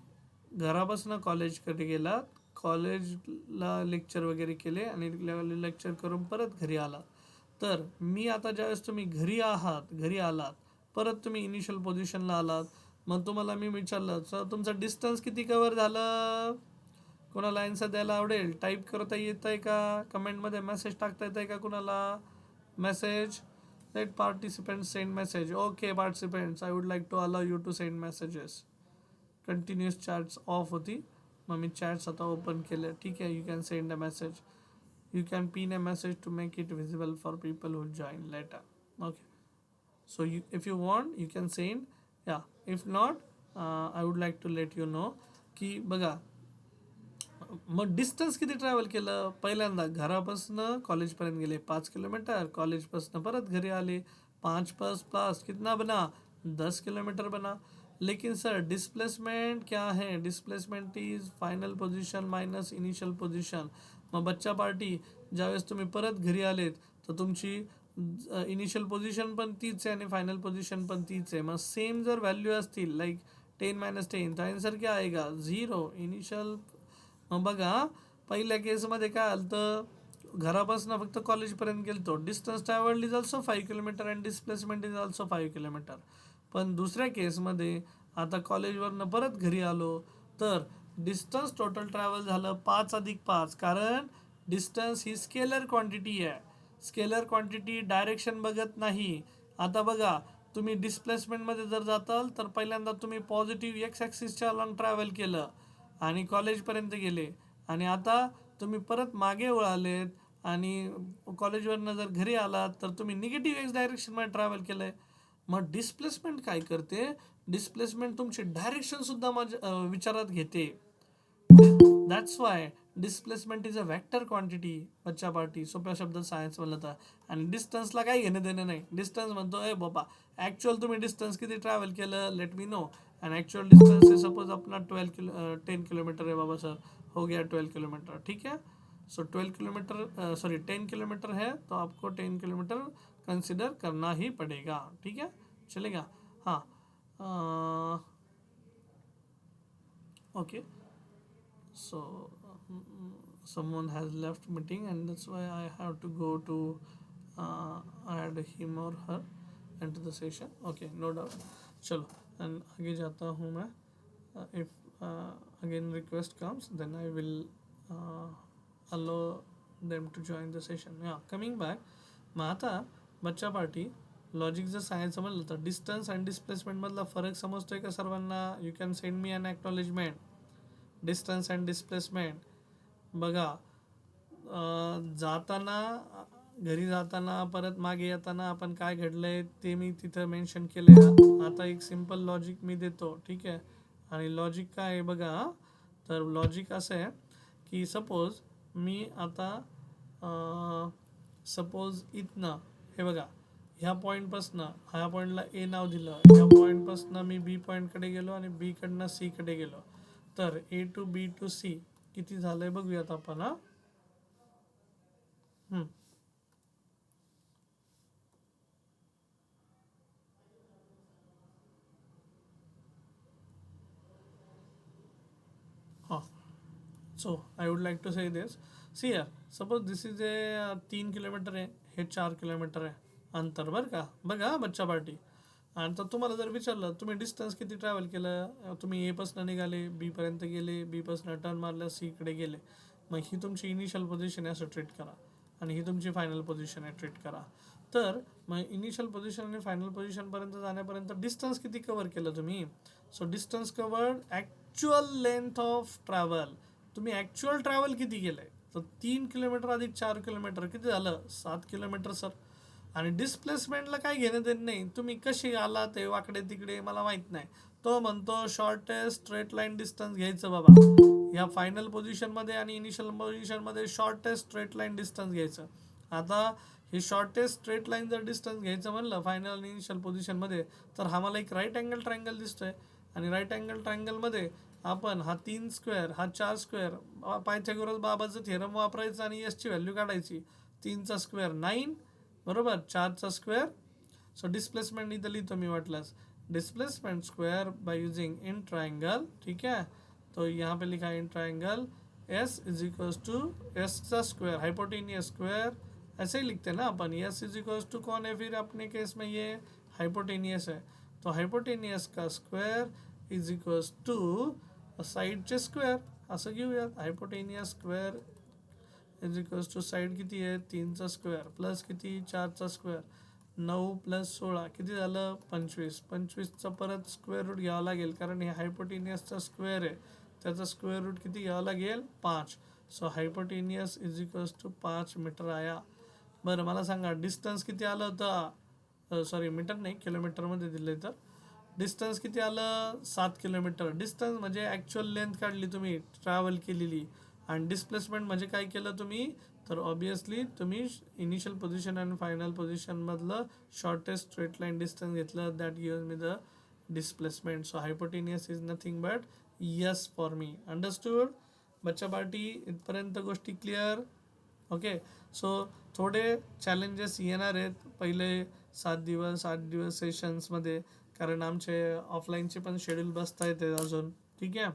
घरापासून कॉलेजकडे गेलात, कॉलेजला लेक्चर वगैरे केले आणि लेक्चर करून परत घरी आलात. तर मी आता ज्यावेळेस तुम्ही घरी आलात, परत तुम्ही इनिशियल पोझिशनला आलात, मग तुम्हाला मी विचारलं सर तुमचं डिस्टन्स किती कवर झालं, कोणाला आन्सर द्यायला आवडेल, टाईप करता येत आहे का, कमेंटमध्ये मेसेज टाकता येत आहे का कुणाला, message. Let participants send message. Okay, participants, I would like to allow you to send messages. Continuous chats off होती, मग मी chats आता ओपन केले. ठीक आहे, you can send a message. You can pin a message to make it visible for people who join later. Okay. So if you want, you can send. Yeah. If not, I would like to let you know की बघा, मग distance किती travel केलं, पहिल्यांदा घरापासून कॉलेजपर्यंत गेले 5 kilometre, कॉलेजपासून परत घरी आले 5 + 5 कितना बना, 10 किलोमीटर बना. लेकिन सर डिस्प्लेसमेंट क्या है, displacement is final position minus initial position. मग बच्चा पार्टी, ज्यावेळेस तुम्ही परत घरी आलेत तर तुमची इनिशियल पोझिशन पण तीच आहे आणि फायनल पोझिशन पण तीच आहे. मग सेम जर व्हॅल्यू असतील लाईक 10 - 10 तर आन्सर क्या आएगा, 0. इनिशियल. मग बघा, पहिल्या केसमध्ये काय आलं तर घरापासून फक्त कॉलेजपर्यंत गेलतो, distance travelled is also 5 kilometre and displacement is also 5 kilometre. पण दुसऱ्या केसमध्ये आता कॉलेजवरनं परत घरी आलो तर डिस्टन्स टोटल ट्रॅव्हल झालं 5 + 5, कारण डिस्टन्स ही स्केलर क्वांटिटी आहे. स्केलर क्वांटिटी डायरेक्शन बघत नाही. आता बघा, तुम्ही डिस्प्लेसमेंटमध्ये जर जाताल तर पहिल्यांदा तुम्ही पॉझिटिव्ह एक्स ॲक्सिसच्या अलॉंग ट्रॅव्हल केलं आणि कॉलेजपर्यंत गेले, आणि आता तुम्ही परत मागे वळालेत आणि कॉलेजवरनं जर घरी आलात तर तुम्ही निगेटिव्ह एक्स डायरेक्शनमध्ये ट्रॅव्हल केलं आहे. मग डिस्प्लेसमेंट काय करते, डिस्प्लेसमेंट तुमची डायरेक्शनसुद्धा विचारात घेते. That's why displacement is a vector quantity. बच्चा पार्टी, सोप्या शब्दात सायन्स म्हणलं तर. आणि डिस्टन्सला काही घेणं देणं नाही. डिस्टन्स म्हणतो ए बाबा, ॲक्च्युअल तुम्ही डिस्टन्स किती ट्रॅव्हल केलं, let me know. End actual distance है सपोज अपना 10 किलोमीटर है बाबा सर, हो गया 12 किलोमीटर. ठीक है. सो 12 किलोमीटर, सॉरी 10 किलोमीटर है तो आपको 10 किलोमीटर कंसिडर करना ही पड़ेगा. ठीक है, चलेगा. हाँ, okay. So someone has left meeting and that's why I have to go to add him or her into the session. Okay, no doubt. चलो, आगे जाता हूँ मैं. if again request comes, then I will allow them to join the session. Coming back, मग आता बच्चा party logic जर सांगायचं म्हणलं तर डिस्टन्स आणि डिस्प्लेसमेंटमधला फरक समजतोय का सर्वांना? You can send me an acknowledgement. Distance and displacement बघा, जाताना घरी जाताना परत मागे येताना आपण काय घडलंय ते मी तिथं मेन्शन केलंय. आता एक सिम्पल लॉजिक मी देतो, ठीक आहे. आणि लॉजिक काय आहे बघा, तर लॉजिक असं आहे की सपोज मी आता सपोज इथनं हे बघा, ह्या पॉईंटपासनं ह्या पॉईंटला ए नाव दिलं, ह्या पॉईंटपासनं मी बी पॉईंटकडे गेलो आणि बी कडनं सी कडे गेलो, तर A to B to C किती झालंय बघूयात आपण. हां so I would like to say this. See यार, suppose this is a 3 kilometre आहे, हे 4 किलोमीटर आहे अंतर, बरं का. बघा बच्चा पार्टी, आणि तर तुम्हाला जर विचारलं तुम्ही डिस्टन्स किती ट्रॅव्हल केलं, तुम्ही एपासनं निघाले बीपर्यंत गेले, बीपासनं टर्न मारलं सीकडे गेले, मग ही तुमची इनिशियल पोझिशन आहे असं ट्रीट करा, आणि ही तुमची फायनल पोझिशन आहे ट्रीट करा. तर मग इनिशियल पोझिशन आणि फायनल पोझिशनपर्यंत जाण्यापर्यंत डिस्टन्स किती कवर केलं तुम्ही? So distance covered actual length of travel. तुम्ही ॲक्च्युअल ट्रॅव्हल किती केलं आहे? तर 3 किलोमीटर अधिक 4 किलोमीटर किती झालं? 7 किलोमीटर सर. आणि डिस्प्लेसमेंटला काय घेणं देणं नाही, तुम्ही कसे आला ते वाकडे तिकडे मला माहीत नाही. तो म्हणतो शॉर्टेस्ट स्ट्रेट लाईन डिस्टन्स घ्यायचं बाबा, या फायनल पोझिशनमध्ये आणि इनिशियल पोझिशनमध्ये शॉर्टेस्ट स्ट्रेट लाईन डिस्टन्स घ्यायचं. आता हे शॉर्टेस्ट स्ट्रेट लाईन जर डिस्टन्स घ्यायचं म्हणलं फायनल आणि इनिशियल पोझिशनमध्ये, तर हा मला एक राईट अँगल ट्रायंगल दिसतोय, आणि राईट अँगल ट्रायंगलमध्ये आपण हा 3 स्क्वेअर हा 4 स्क्वेअर, पायथागोरस बाबाचं थेरम वापरायचं आणि एसची व्हॅल्यू काढायची. 3चा स्क्वेअर 9, बरोबर, 4चा स्क्वेअर. सो डिस्प्लेसमेंट इथं लिहितो मी वाटल्यास, displacement square by using in triangle, ठीक है. तो यहाँ पे लिखा है in triangle S is equals to S का स्क्वायर हाइपोटेनियस स्क्वायर, ऐसे ही लिखते हैं ना अपन. एस इज इक्वल्स टू कौन है फिर अपने केस में? ये हाइपोटेनियस है, तो हाइपोटेनियस का स्क्वायर इज इक्वल्स टू साईडचे स्क्वेअर असं घेऊयात. Hypotenuse square is equals to side किती आहे? 3चा स्क्वेअर प्लस किती? 4चा स्क्वेअर. 9 प्लस 16 किती झालं? 25. 25चा परत स्क्वेअर रूट घ्यावा लागेल, कारण हे हायपोटेनियसचा स्क्वेअर आहे, त्याचा स्क्वेअर रूट किती घ्यावा लागेल? 5. So hypotenuse is equals to 5 metre आया. बरं मला सांगा डिस्टन्स किती आलं होतं? सॉरी मीटर नाही, किलोमीटरमध्ये दिलं तर डिस्टन्स किती आलं? 7 किलोमीटर. डिस्टन्स म्हणजे ॲक्च्युअल लेंथ काढली तुम्ही ट्रॅव्हल केलेली, आणि डिस्प्लेसमेंट म्हणजे काय केलं तुम्ही? तर ऑब्वियसली तुम्ही इनिशियल पोझिशन आणि फायनल पोझिशनमधलं शॉर्टेस्ट स्ट्रेट लाईन डिस्टन्स घेतलं, that gives me the displacement. So hypotenuse is nothing but yes for me. Understood बच्चा पार्टी? इथपर्यंत गोष्टी क्लिअर? ओके. सो थोडे चॅलेंजेस येणार आहेत पहिले 7 दिवस 8 दिवस सेशन्समध्ये, कारण आमचे ऑफलाईनचे पण शेड्यूल बसता येते अजून, ठीक आहे.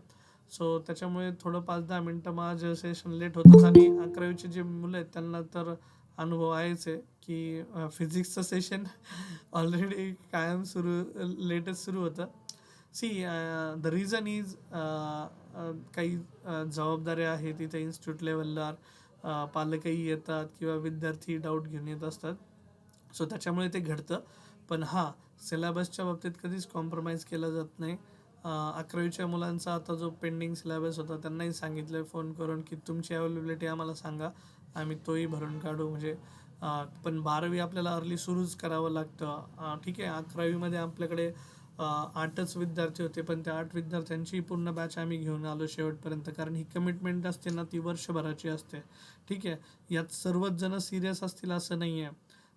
सो त्याच्यामुळे थोडं 5-10 मिनटं माझं सेशन लेट होतं, आणि 11वीचे जे मुलं आहेत त्यांना तर अनुभव आहेच आहे की फिजिक्सचं सेशन ऑलरेडी कायम लेटच सुरू होतं. सी द रिझन इज काही जबाबदाऱ्या आहेत इथे इन्स्टिट्यूट लेवलला, पालकही येतात किंवा विद्यार्थी डाऊट घेऊन येत असतात, सो त्याच्यामुळे ते घडतं. पण हां, सिलेबसच्या बाबतीत कधीच कॉम्प्रोमाइज केलं जात नाही. 11वीच्या मुलांचा आता जो पेंडिंग सिलेबस होता त्यांनाही सांगितलं आहे फोन करून की तुमची अवेलेबिलिटी आम्हाला सांगा, आम्ही तोही भरून काढू. म्हणजे पण 12वी आपल्याला अर्ली सुरूच करावं लागतं, ठीक आहे. 11वीमध्ये आपल्याकडे 8च विद्यार्थी होते, पण त्या 8 विद्यार्थ्यांची पूर्ण बॅच आम्ही घेऊन आलो शेवटपर्यंत, कारण ही कमिटमेंट असते ना ती वर्षभराची असते, ठीक आहे. यात सर्वच जण सिरियस असतील असं नाही आहे,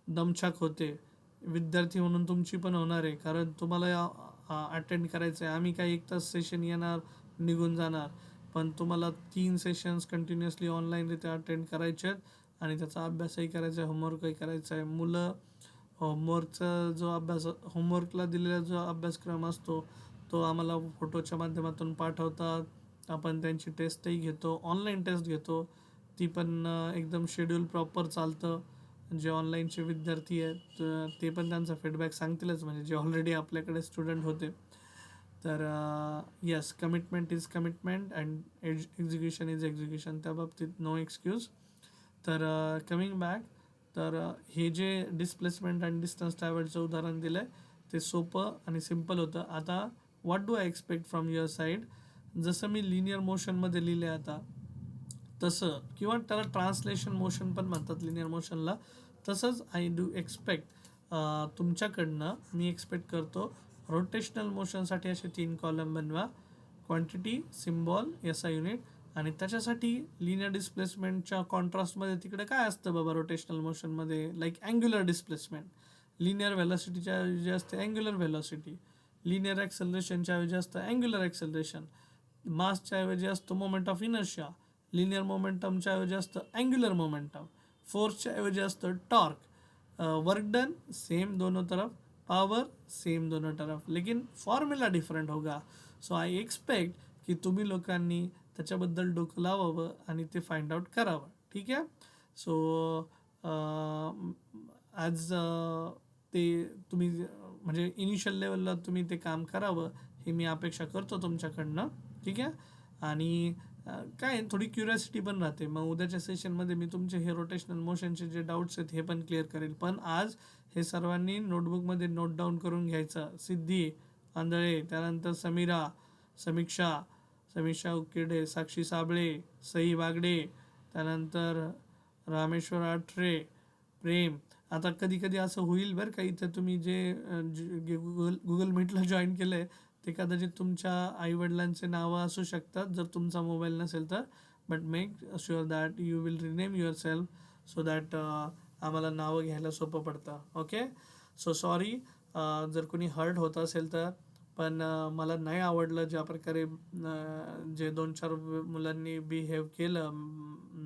दमछाक होते. विद्यार्थी म्हणून तुमची पण होणार आहे, कारण तुम्हाला अटेंड करायचं आहे. आम्ही काय 1 तास सेशन येणार निघून जाणार, पण तुम्हाला 3 सेशन्स कंटिन्युअसली ऑनलाईनरित्या अटेंड करायचे आहेत, आणि त्याचा अभ्यासही करायचा आहे, होमवर्कही करायचा आहे. मुलं होमवर्कचा जो अभ्यास, होमवर्कला दिलेला जो अभ्यासक्रम असतो तो आम्हाला फोटोच्या माध्यमातून पाठवतात, आपण त्यांची टेस्टही घेतो, ऑनलाईन टेस्ट घेतो, ती पण एकदम शेड्यूल प्रॉपर चालतं. जे ऑनलाईनचे विद्यार्थी आहेत ते पण त्यांचा फीडबॅक सांगतीलच, म्हणजे जे ऑलरेडी आपल्याकडे स्टुडंट होते. तर yes, commitment is commitment and execution is execution, त्या बाबतीत नो एक्सक्यूज. तर कमिंग बॅक, तर हे जे डिस्प्लेसमेंट अँड डिस्टन्स ट्रॅव्हलचं उदाहरण दिलं आहे ते सोपं आणि सिम्पल होतं. आता what do I expect from your side, जसं मी लिनियर मोशनमध्ये लिहिले आता तसं, किंवा त्याला ट्रान्सलेशन मोशन पण म्हणतात लिनियर मोशनला, तसंच आय डू एक्सपेक्ट तुमच्याकडनं मी एक्सपेक्ट करतो रोटेशनल मोशनसाठी असे 3 कॉलम बनवा, क्वांटिटी, सिम्बॉल, SI युनिट. आणि त्याच्यासाठी लिनियर डिस्प्लेसमेंटच्या कॉन्ट्रास्टमध्ये तिकडे काय असतं बाबा रोटेशनल मोशनमध्ये, लाईक अँग्युलर डिस्प्लेसमेंट. लिनियर व्हेलॉसिटीच्या ऐवजी असते अँग्युलर व्हेलॉसिटी, लिनियर ॲक्सेलरेशनच्या ऐवजी असतं अँग्युलर ॲक्सेलरेशन, मासच्या ऐवजी असतो मोमेंट ऑफ इनर्शिया, लिनियर मोमेंटमच्या ऐवजी असतं अँग्युलर मोमेंटम, फोर्सच्या ऐवजी असतं टॉर्क, वर्क डन सेम दोनों तरफ, पावर सेम दोनों तरफ, लेकिन फॉर्म्युला डिफरंट होगा. सो आय एक्सपेक्ट की तुम्ही लोकांनी त्याच्याबद्दल डोकं लावावं आणि ते फाइंड आउट करावं. ठीक आहे. सो ॲज ते तुम्ही म्हणजे इनिशियल लेवलला तुम्ही ते काम करावं हे मी अपेक्षा करतो तुमच्याकडनं. ठीक आहे. आणि काय थोडी क्युरियोसिटी पण राहते. मग उद्याच्या सेशनमध्ये मी तुमचे हे रोटेशनल मोशनचे जे डाऊट्स आहेत हे पण क्लिअर करेल. पण आज हे सर्वांनी नोटबुकमध्ये नोट डाऊन करून घ्यायचं. सिद्धी आंधळे, त्यानंतर समीरा, समीक्षा उकिरडे, साक्षी साबळे, सई बागडे, त्यानंतर रामेश्वर आठरे, प्रेम. आता कधी कधी असं होईल बरं का, इथं तुम्ही जे गुगल मीटला जॉईन केलं आहे ते कदाचित तुमच्या आईवडिलांचे नावं असू शकतात जर तुमचा मोबाईल नसेल तर. But make sure that you will rename your self so that आम्हाला नावं घ्यायला सोपं पडतं. ओके. सो सॉरी जर कोणी हर्ट होत असेल तर. पण मला नाही आवडलं ज्या प्रकारे जे 2-4 मुलांनी बिहेव केलं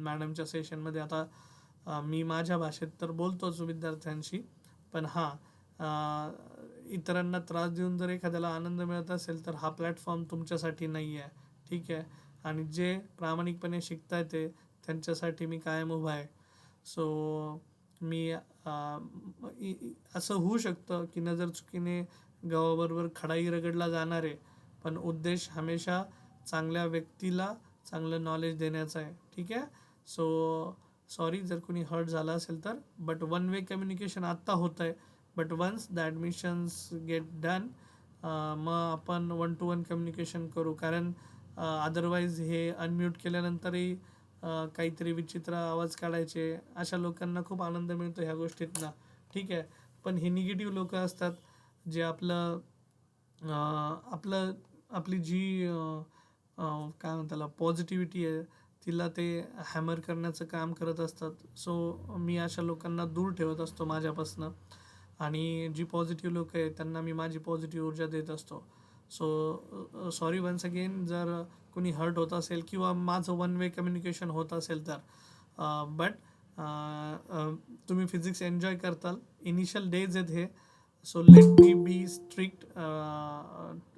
मॅडमच्या सेशनमध्ये. आता मी माझ्या भाषेत तर बोलतोच विद्यार्थ्यांशी, पण हां, इतरांना त्रास देऊन जर एखाद्याला आनंद मिळत असेल तर हा प्लॅटफॉर्म तुमच्यासाठी नाही आहे. ठीक आहे. आणि जे प्रामाणिकपणे शिकता येते त्यांच्यासाठी मी कायम उभा आहे. सो मी असं होऊ शकतं की नजर चुकीने गावाबरोबर खडाही रगडला जाणार आहे, पण उद्देश हमेशा चांगल्या व्यक्तीला चांगलं नॉलेज देण्याचा आहे. ठीक आहे. सो सॉरी जर कोणी हर्ट झाला असेल तर. बट वन वे कम्युनिकेशन आत्ता होतं आहे. But once the admissions get done मग आपण 1-to-1 कम्युनिकेशन करू. कारण अदरवाईज हे अनम्यूट केल्यानंतरही काहीतरी विचित्र आवाज काढायचे, अशा लोकांना खूप आनंद मिळतो ह्या गोष्टीतनं. ठीक आहे. पण हे निगेटिव्ह लोक असतात जे आपली जी काय म्हणतात त्याला पॉझिटिव्हिटी आहे तिला ते हॅमर करण्याचं काम करत असतात. सो मी अशा लोकांना दूर ठेवत असतो माझ्यापासनं. आणि जी पॉझिटिव्ह लोक आहेत त्यांना मी माझी पॉझिटिव्ह ऊर्जा देत असतो. सो सॉरी वन्स अगेन जर कोणी हर्ट होत असेल किंवा माझं वन वे कम्युनिकेशन होत असेल तर. बट तुम्ही फिजिक्स एन्जॉय करताल. इनिशियल डेज आहेत हे. So let me be strict,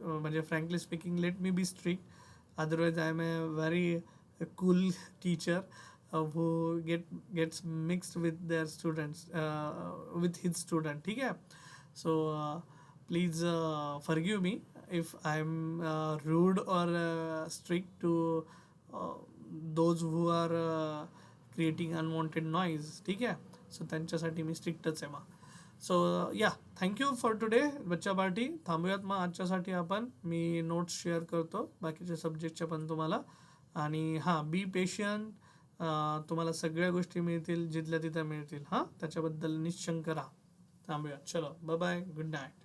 म्हणजे frankly speaking let me be strict. Otherwise I am a very cool teacher who gets mixed with their students, with his student. ठीक है. So please forgive me if I'm rude or strict to those who are creating unwanted noise. ठीक है. So त्यांच्यासाठी मी स्ट्रिक्टच आहे मग. So या, thank you for today बच्चा party. थांबूयात मग आजच्यासाठी आपण. मी नोट्स शेअर करतो बाकीच्या सब्जेक्टच्या पण तुम्हाला. आणि हां, बी पेशंट. तुम्हाला सगळ्या गोष्टी मिळतील जिथल्या तिथं मिळतील. हां, त्याच्याबद्दल निश्शंक राहा. थांबूया. चलो, बाय बाय, गुड नाईट.